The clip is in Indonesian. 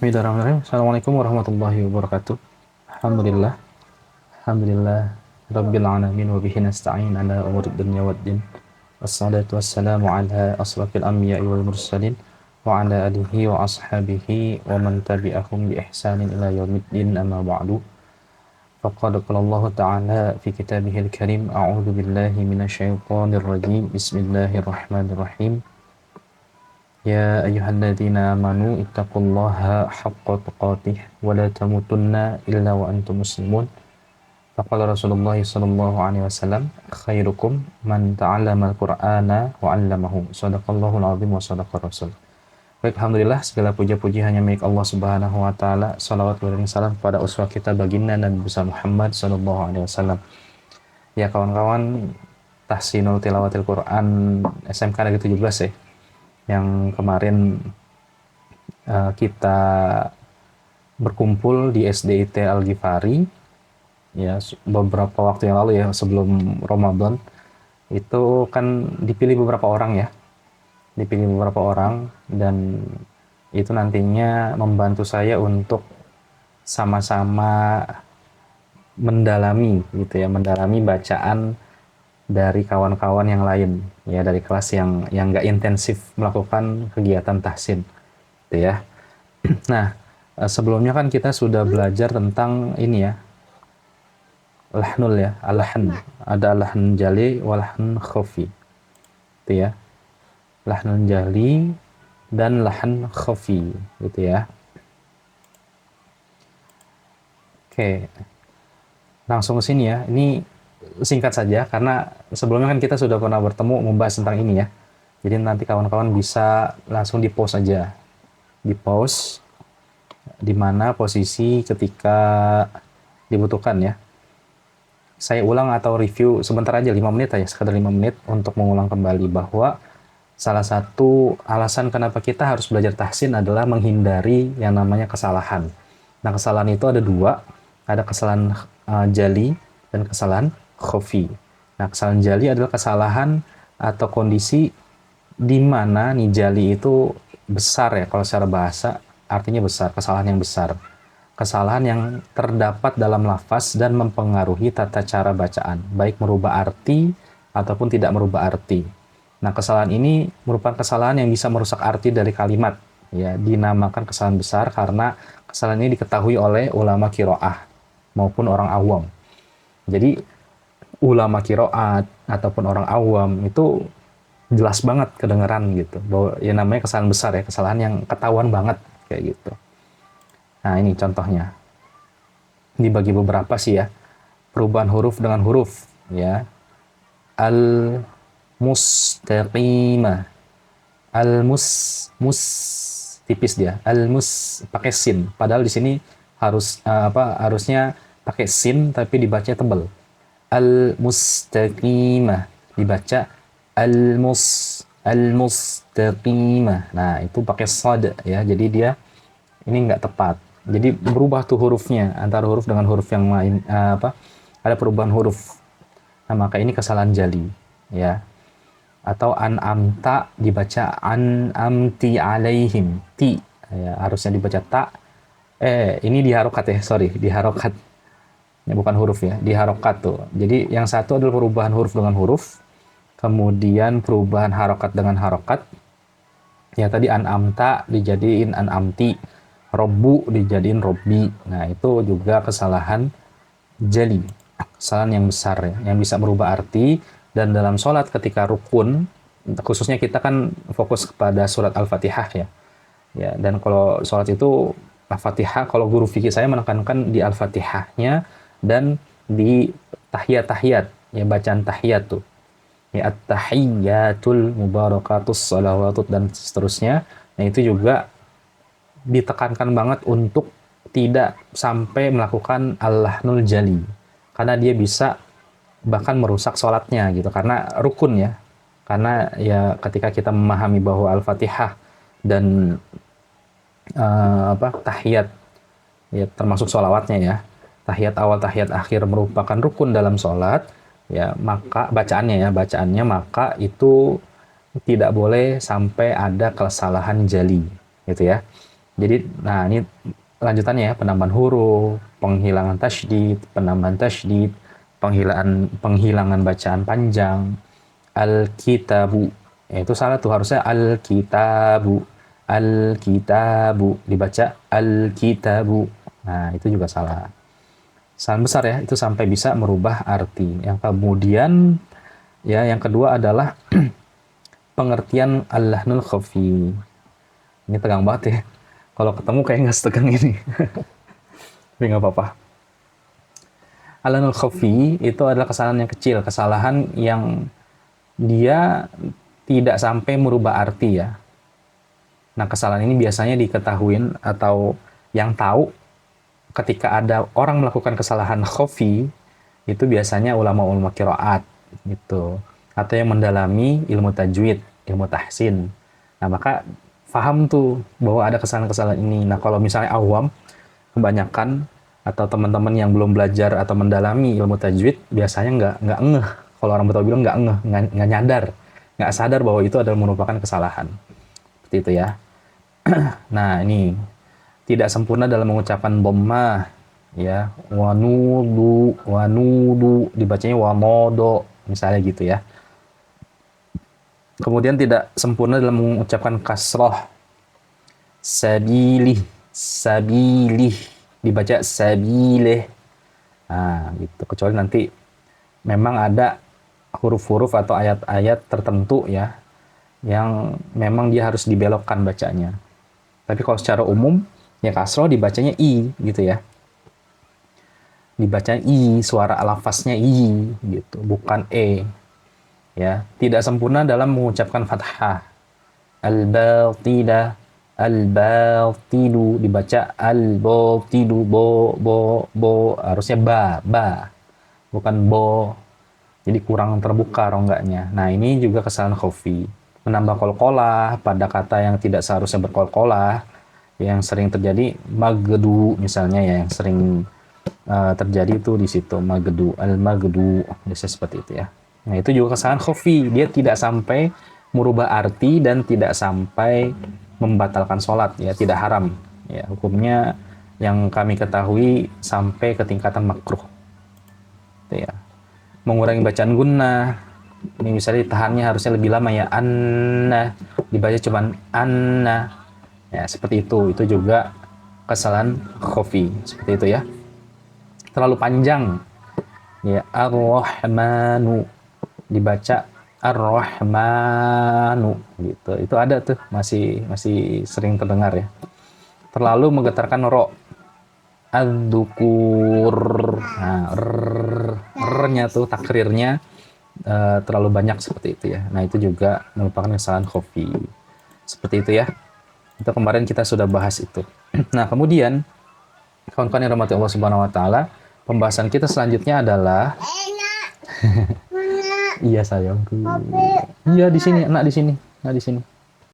Bismillahirrahmanirrahim. Assalamualaikum warahmatullahi wabarakatuh. Alhamdulillah. Alhamdulillah. Rabbil alamin wa bihi nasta'in ala umuri dunya waddin. Wassalatu wassalamu ala asrafil anbiya'i wal mursalin wa ala alihi wa ashabihi wa man tabi'ahum bi ihsanin ila yaumiddin amma ba'du. Faqad qala Allah Ta'ala fi kitabihil karim a'udzu billahi minasyaitonir rajim. Bismillahirrahmanirrahim. يا أيها الذين آمنوا اتقوا الله حق تقاته ولا تموتن إلا وأنتم مسلمون فقال رسول الله صلى الله عليه وسلم خيركم من تعلم القرآن وعلمه صدق الله العظيم وصدق الرسول. Baik, alhamdulillah segala puja-puji hanya milik Allah Subhanahu wa taala. Shalawat dan salam kepada uswah kita baginda Nabi besar Muhammad sallallahu alaihi wasallam. Ya kawan-kawan, Tahsinul Tilawatil Quran SMK Negeri 17 ya. Yang kemarin kita berkumpul di SDIT Al-Ghifari ya beberapa waktu yang lalu ya sebelum Ramadan, itu kan dipilih beberapa orang dan itu nantinya membantu saya untuk sama-sama mendalami bacaan dari kawan-kawan yang lain ya, dari kelas yang nggak intensif melakukan kegiatan tahsin gitu ya. Nah, sebelumnya kan kita sudah belajar tentang ini ya, lahnul ya, al-lahn. Ada lahn jali wal lahn khafi gitu ya, lahnul jali dan lahn khafi gitu ya. Oke, langsung ke sini ya. Ini singkat saja karena sebelumnya kan kita sudah pernah bertemu membahas tentang ini ya. Jadi nanti kawan-kawan bisa langsung di-pause aja. Di-pause di mana posisi ketika dibutuhkan ya. Saya ulang atau review sebentar aja 5 menit aja, sekedar 5 menit untuk mengulang kembali bahwa salah satu alasan kenapa kita harus belajar tahsin adalah menghindari yang namanya kesalahan. Nah, kesalahan itu ada dua, ada kesalahan jali dan kesalahan khafi. Nah, kesalahan jali adalah kesalahan atau kondisi di mana nih jali itu besar ya, kalau secara bahasa artinya besar, kesalahan yang besar. Kesalahan yang terdapat dalam lafaz dan mempengaruhi tata cara bacaan, baik merubah arti ataupun tidak merubah arti. Nah, kesalahan ini merupakan kesalahan yang bisa merusak arti dari kalimat. Ya, dinamakan kesalahan besar karena kesalahan ini diketahui oleh ulama qiraah maupun orang awam. Jadi ulama qiraat ataupun orang awam itu jelas banget kedengeran gitu bahwa ya namanya kesalahan besar ya, kesalahan yang ketahuan banget kayak gitu. Nah, ini contohnya dibagi beberapa sih ya, perubahan huruf dengan huruf ya, al mustaqimah, mus tipis dia, al mus pakai sin, padahal di sini harusnya pakai sin tapi dibacanya tebal. Al-mustaqimah dibaca al-mustaqimah. Nah, itu pakai shad ya. Jadi dia ini nggak tepat. Jadi berubah tuh hurufnya antara huruf dengan huruf yang lain, ada perubahan huruf. Nah, maka ini kesalahan jali ya. Atau an'amta dibaca an'amti alaihim. Ti ya, harusnya dibaca ta. Ini diharokat ya, sorry, diharokat. Ya, bukan huruf ya, diharokat tuh. Jadi yang satu adalah perubahan huruf dengan huruf, kemudian perubahan harokat dengan harokat. Ya tadi an'amta dijadiin an'amti, robbu dijadiin robbi. Nah, itu juga kesalahan jali, kesalahan yang besar ya, yang bisa merubah arti. Dan dalam sholat ketika rukun, khususnya kita kan fokus kepada surat Al-Fatihah ya. Ya, dan kalau sholat itu Al-Fatihah, kalau guru fikih saya menekankan di Al-Fatihahnya dan di tahiyat ya, bacaan tahiyat tuh ya, at-tahiyyatul mubarakatus salawatut dan seterusnya. Nah, itu juga ditekankan banget untuk tidak sampai melakukan al-lahnul jali karena dia bisa bahkan merusak sholatnya gitu, karena rukun ya. Karena ya ketika kita memahami bahwa Al-Fatihah dan tahiyat ya termasuk sholawatnya ya, tahiyat awal tahiyat akhir merupakan rukun dalam sholat ya, maka bacaannya maka itu tidak boleh sampai ada kesalahan jali gitu ya. Jadi, nah ini lanjutannya ya, penambahan huruf, penghilangan tasydid, penambahan tasydid, penghilangan bacaan panjang, al-kitabu. Itu salah tuh, harusnya al-kitabu. Al-kitabu dibaca al-kitabu. Nah, itu juga salah. Salah besar ya, itu sampai bisa merubah arti. Yang kemudian ya, yang kedua adalah pengertian al-lahnul khafi. Ini tegang banget ya. Kalau ketemu kayak nggak setegang ini. Tapi nggak apa-apa. Al-lahnul khafi itu adalah kesalahan yang kecil, kesalahan yang dia tidak sampai merubah arti ya. Nah, kesalahan ini biasanya diketahui atau yang tahu ketika ada orang melakukan kesalahan khafi, itu biasanya ulama-ulama qiraat gitu. Atau yang mendalami ilmu tajwid, ilmu tahsin. Nah, maka paham tuh bahwa ada kesalahan-kesalahan ini. Nah, kalau misalnya awam, kebanyakan atau teman-teman yang belum belajar atau mendalami ilmu tajwid, biasanya nggak ngeh. Kalau orang Betawi bilang nggak ngeh, nggak nyadar, nggak sadar bahwa itu adalah merupakan kesalahan. Seperti itu ya. Nah, ini tidak sempurna dalam mengucapkan dhammah ya, wanudu dibacanya wamodo misalnya gitu ya. Kemudian tidak sempurna dalam mengucapkan kasroh, sabilih, sabilih dibaca sabileh. Nah, gitu. Kecuali nanti memang ada huruf-huruf atau ayat-ayat tertentu ya yang memang dia harus dibelokkan bacanya. Tapi kalau secara umum ya kasroh dibacanya i gitu ya. Dibaca i, suara lafaznya i gitu, bukan e. Ya, tidak sempurna dalam mengucapkan fathah. Al-batilah, al-batilu dibaca al-batilu, bo, harusnya ba, bukan bo. Jadi kurang terbuka rongganya. Nah, ini juga kesalahan khafi. Menambah qalqalah pada kata yang tidak seharusnya berqalqalah, yang sering terjadi magdu misalnya ya, yang sering terjadi itu di situ magdu, al-magdu, biasanya seperti itu ya. Nah, itu juga kesalahan khafi. Dia tidak sampai merubah arti dan tidak sampai membatalkan sholat ya, tidak haram ya. Hukumnya yang kami ketahui sampai ke tingkatan makruh. Itu ya. Mengurangi bacaan gunnah. Ini misalnya tahannya harusnya lebih lama ya, anna dibaca cuman anna. Ya, seperti itu. Itu juga kesalahan khafi. Seperti itu ya. Terlalu panjang. Ya, ar-rahmanu dibaca ar-rahmanu gitu. Itu ada tuh, masih sering terdengar ya. Terlalu menggetarkan ro. Ad-dukur. Nah, r-nya tuh takrirnya terlalu banyak seperti itu ya. Nah, itu juga merupakan kesalahan khafi. Seperti itu ya. Itu kemarin kita sudah bahas itu. Nah, kemudian kawan-kawan yang rahmati Allah Subhanahu wa taala, pembahasan kita selanjutnya adalah iya sayangku. Iya di sini, anak di sini. Nah, di sini.